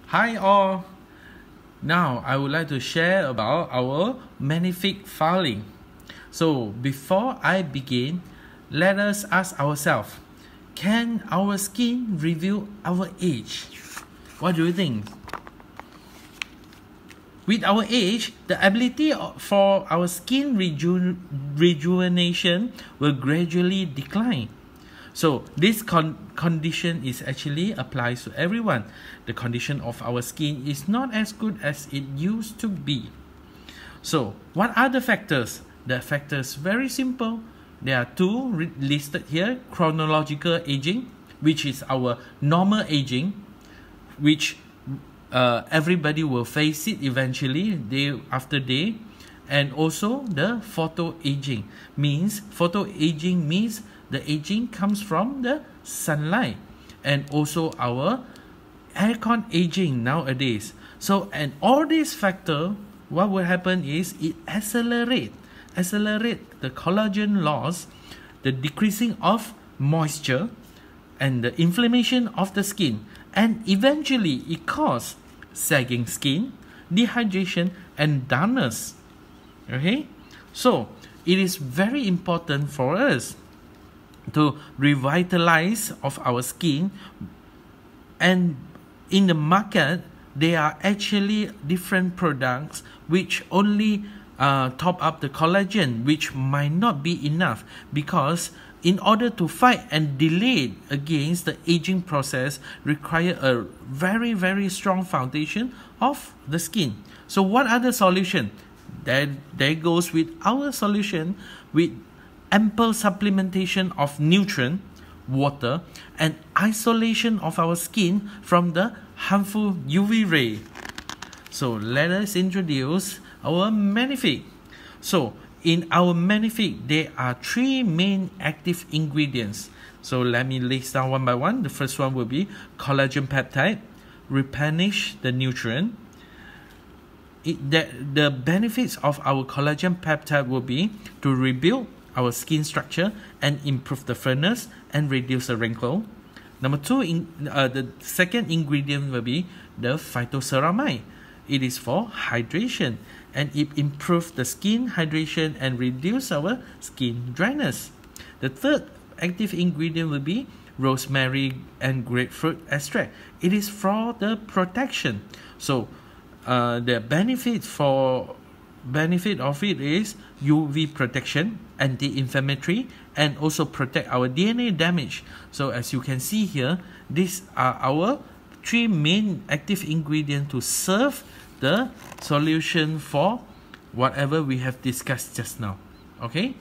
Hi all. Now I would like to share about our Maqnifiq filing. So before I begin, let us ask ourselves, can our skin reveal our age? What do you think? With our age, the ability for our skin rejuvenation will gradually decline. So this condition is actually applies to everyone. The condition of our skin is not as good as it used to be. So what are the factors? The factors very simple. There are two listed here: chronological aging, which is our normal aging, which everybody will face it eventually, day after day. And also the photoaging means the aging comes from the sunlight, and also our aircon aging nowadays. So, and all these factors, what will happen is it accelerate the collagen loss, the decreasing of moisture, and the inflammation of the skin, and eventually it causes sagging skin, dehydration, and dullness. Okay, so it is very important for us to revitalize of our skin. And in the market, there are actually different products which only top up the collagen, which might not be enough, because in order to fight and delay against the aging process require a very strong foundation of the skin. So what are the solution? There goes with our solution, with ample supplementation of nutrient, water, and isolation of our skin from the harmful UV ray. So let us introduce our Maqnifiq. So in our Maqnifiq, there are three main active ingredients. So let me list down one by one. The first one will be collagen peptide, replenish the nutrient. The benefits of our collagen peptide will be to rebuild our skin structure and improve the firmness and reduce the wrinkle. Number two, the second ingredient will be the phytoceramide. It is for hydration, and it improves the skin hydration and reduce our skin dryness. The third active ingredient will be rosemary and grapefruit extract. It is for the protection. So the benefit of it is UV protection, anti-inflammatory, and also protect our DNA damage. So as you can see here, these are our three main active ingredients to serve the solution for whatever we have discussed just now. Okay,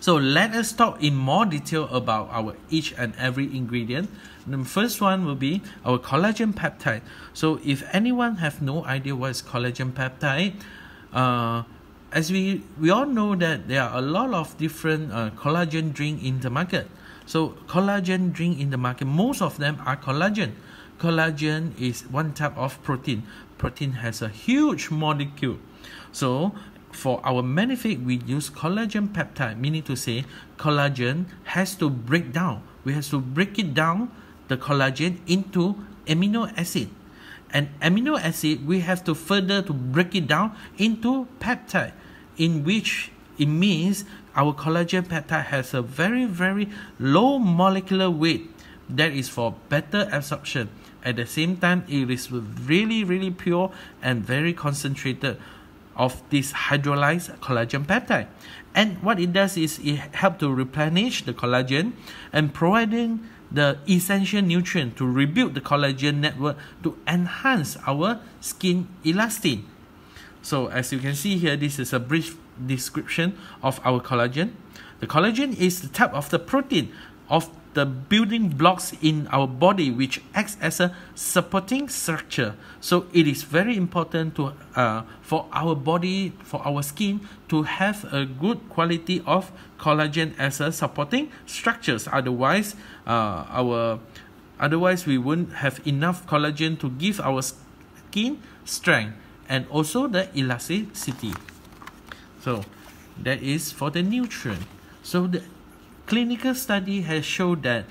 so let us talk in more detail about our each and every ingredient. The first one will be our collagen peptide. So if anyone have no idea what is collagen peptide, as we all know that there are a lot of different collagen drink in the market. So collagen drink in the market, most of them are collagen. Collagen is one type of protein. Protein has a huge molecule. So for our Maqnifiq, we use collagen peptide, meaning to say collagen has to break down. We have to break it down, the collagen, into amino acid. And amino acid, we have to further to break it down into peptide, in which it means our collagen peptide has a very low molecular weight. That is for better absorption. At the same time, it is really pure and very concentrated of this hydrolyzed collagen peptide. And what it does is it helps to replenish the collagen and providing the essential nutrient to rebuild the collagen network to enhance our skin elastin. So as you can see here, this is a brief description of our collagen. The collagen is the type of the protein of the building blocks in our body, which acts as a supporting structure. So it is very important to for our body, for our skin, to have a good quality of collagen as a supporting structures. Otherwise we won't have enough collagen to give our skin strength and also the elasticity. So that is for the nutrient. So the clinical study has shown that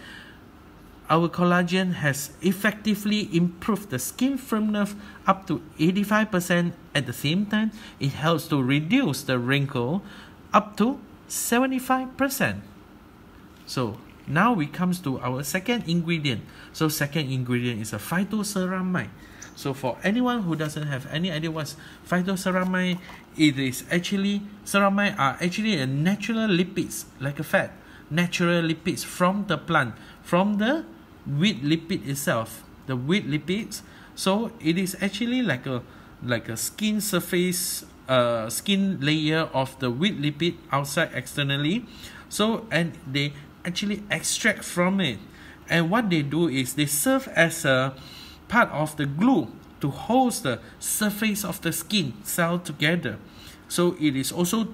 our collagen has effectively improved the skin firmness up to 85%. At the same time, it helps to reduce the wrinkle up to 75%. So now we comes to our second ingredient. So second ingredient is a phytoceramide. So for anyone who doesn't have any idea what's phytoceramide, it is actually, ceramide are actually a natural lipids, like a fat, natural lipids from the plant, from the wheat lipid itself, the wheat lipids. So it is actually like a skin surface, skin layer of the wheat lipid outside externally. So, and they actually extract from it, and what they do is they serve as a part of the glue to hold the surface of the skin cell together. So it is also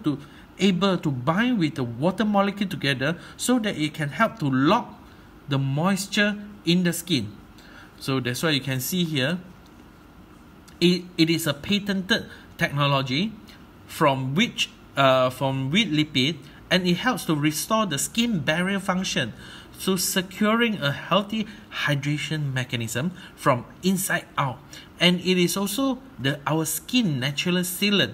able to bind with the water molecule together, so that it can help to lock the moisture in the skin. So that's why you can see here, it is a patented technology from wheat lipid, and it helps to restore the skin barrier function, so securing a healthy hydration mechanism from inside out. And it is also our skin natural sealant,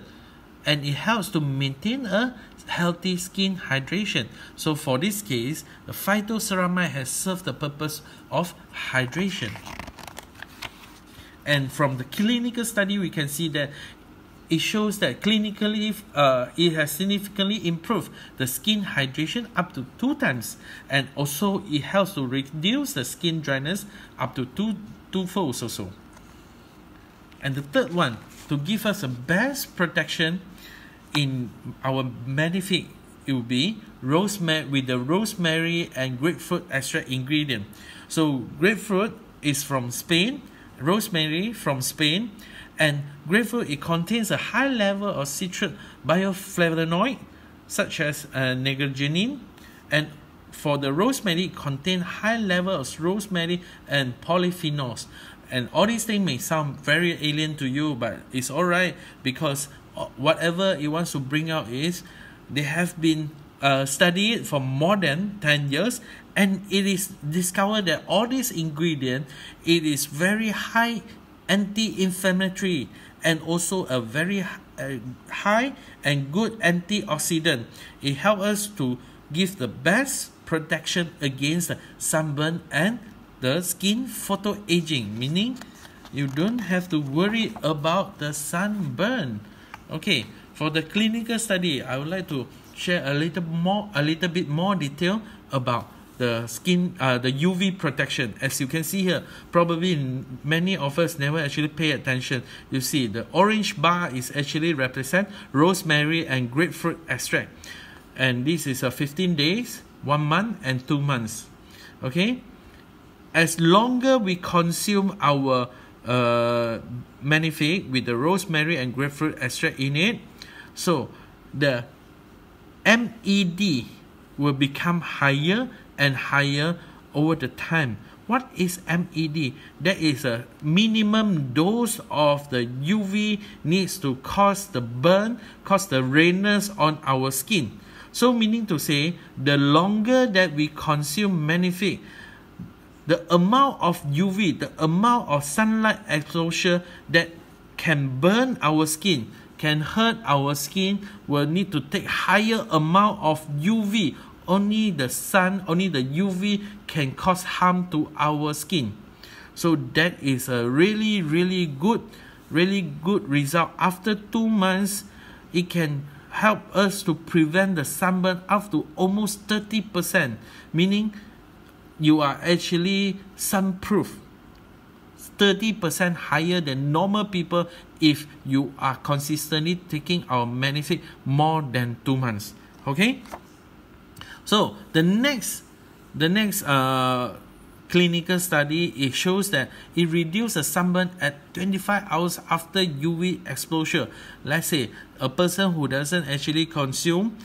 and it helps to maintain a healthy skin hydration. So for this case, the phytoceramide has served the purpose of hydration. And from the clinical study, we can see that it shows that clinically it has significantly improved the skin hydration up to 2 times, and also it helps to reduce the skin dryness up to two-folds also. And the third one, to give us the best protection in our Maqnifiq, it will be rosemary, with the rosemary and grapefruit extract ingredient. So grapefruit is from Spain, rosemary from Spain, and grapefruit, it contains a high level of citric bioflavonoid such as nigrogenine, and for the rosemary, it contains high level of rosemary and polyphenols. And all these things may sound very alien to you, but it's alright, because whatever it wants to bring out is they have been studied for more than 10 years, and it is discovered that all these ingredients, it is very high anti-inflammatory, and also a very high and good antioxidant. It helps us to give the best protection against the sunburn and the skin photoaging, meaning you don't have to worry about the sunburn. Okay, for the clinical study, I would like to share a little bit more detail about the skin, the UV protection. As you can see here, probably many of us never actually pay attention. You see the orange bar is actually represent rosemary and grapefruit extract, and this is a 15 days, 1 month, and 2 months. Okay, as longer we consume our Maqnifiq with the rosemary and grapefruit extract in it, so the MED will become higher and higher over the time. What is MED? That is a minimum dose of the UV needs to cause the burn, cause the redness on our skin. So meaning to say, the longer that we consume Maqnifiq, the amount of UV, the amount of sunlight exposure that can burn our skin, can hurt our skin, will need to take higher amount of UV. Only the sun, only the UV can cause harm to our skin. So that is a really good result. After 2 months, it can help us to prevent the sunburn up to almost 30%, meaning you are actually sunproof, 30% higher than normal people if you are consistently taking our Maqnifiq more than 2 months. Okay, so the next clinical study, it shows that it reduces sunburn at 25 hours after UV exposure. Let's say a person who doesn't actually consume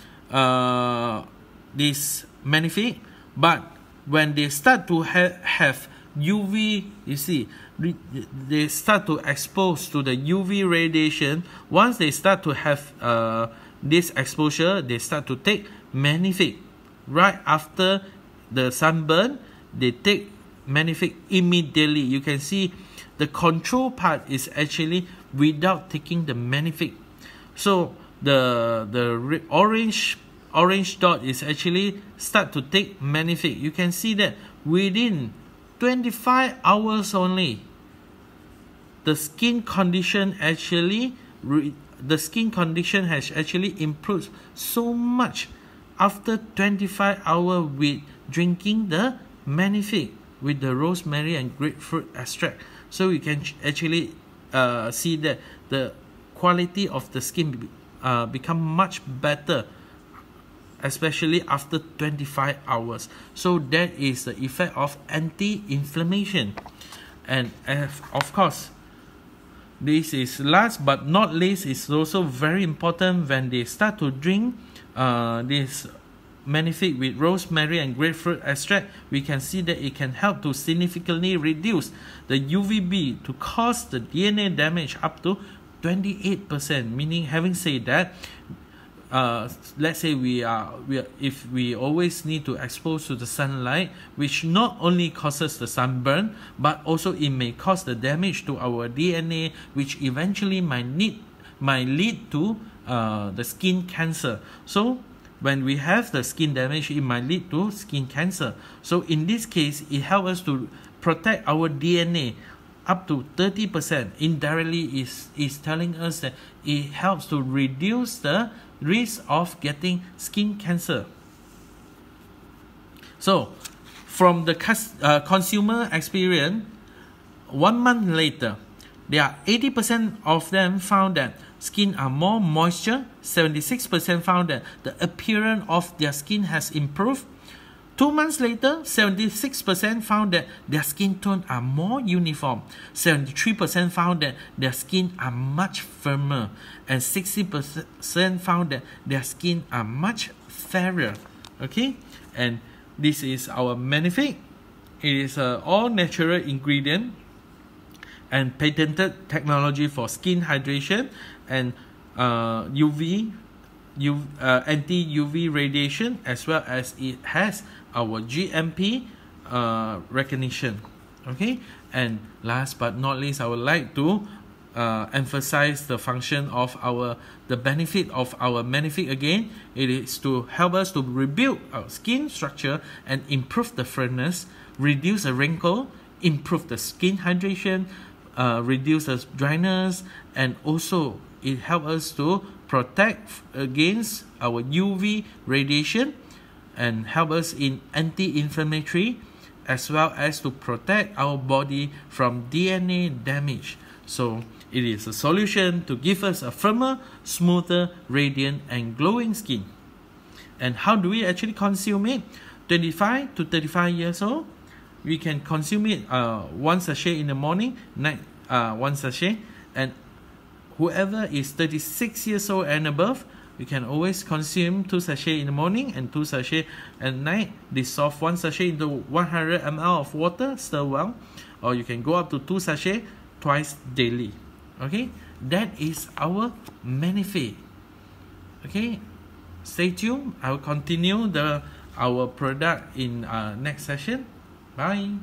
this Maqnifiq, but when they start to have UV, you see, they start to expose to the UV radiation. Once they start to have this exposure, they start to take Maqnifiq. Right after the sunburn, they take Maqnifiq immediately. You can see the control part is actually without taking the Maqnifiq. So the orange dot is actually start to take Maqnifiq. You can see that within 25 hours only, the skin condition actually has actually improved so much after 25 hours with drinking the Maqnifiq with the rosemary and grapefruit extract. So you can actually see that the quality of the skin become much better, especially after 25 hours. So that is the effect of anti-inflammation. And of course, this is last but not least, is also very important when they start to drink this Maqnifiq with rosemary and grapefruit extract. We can see that it can help to significantly reduce the UVB to cause the DNA damage up to 28%. Meaning, having said that, let's say if we always need to expose to the sunlight, which not only causes the sunburn, but also it may cause the damage to our DNA, which eventually might lead to the skin cancer. So when we have the skin damage, it might lead to skin cancer. So in this case, it helps us to protect our DNA up to 30%. Indirectly is telling us that it helps to reduce the risk of getting skin cancer. So from the consumer experience, 1 month later, there are 80% of them found that skin are more moisture. 76% found that the appearance of their skin has improved. 2 months later, 76% found that their skin tone are more uniform. 73% found that their skin are much firmer. And 60% found that their skin are much fairer. Okay? And this is our Maqnifiq. It is all natural ingredient and patented technology for skin hydration and anti-UV radiation, as well as it has our GMP recognition. Okay, and last but not least, I would like to emphasize the function of the benefit of our Maqnifiq again. It is to help us to rebuild our skin structure and improve the firmness, reduce the wrinkle, improve the skin hydration, reduce the dryness, and also it helps us to protect against our UV radiation and help us in anti-inflammatory, as well as to protect our body from DNA damage. So it is a solution to give us a firmer, smoother, radiant, and glowing skin. And how do we actually consume it? 25 to 35 years old, we can consume it 1 sachet in the morning, night 1 sachet, and whoever is 36 years old and above, you can always consume 2 sachets in the morning and 2 sachets at night. Dissolve 1 sachet into 100 ml of water, stir well, or you can go up to 2 sachets twice daily. Okay, that is our Maqnifiq. Okay, stay tuned. I will continue our product in next session. Bye.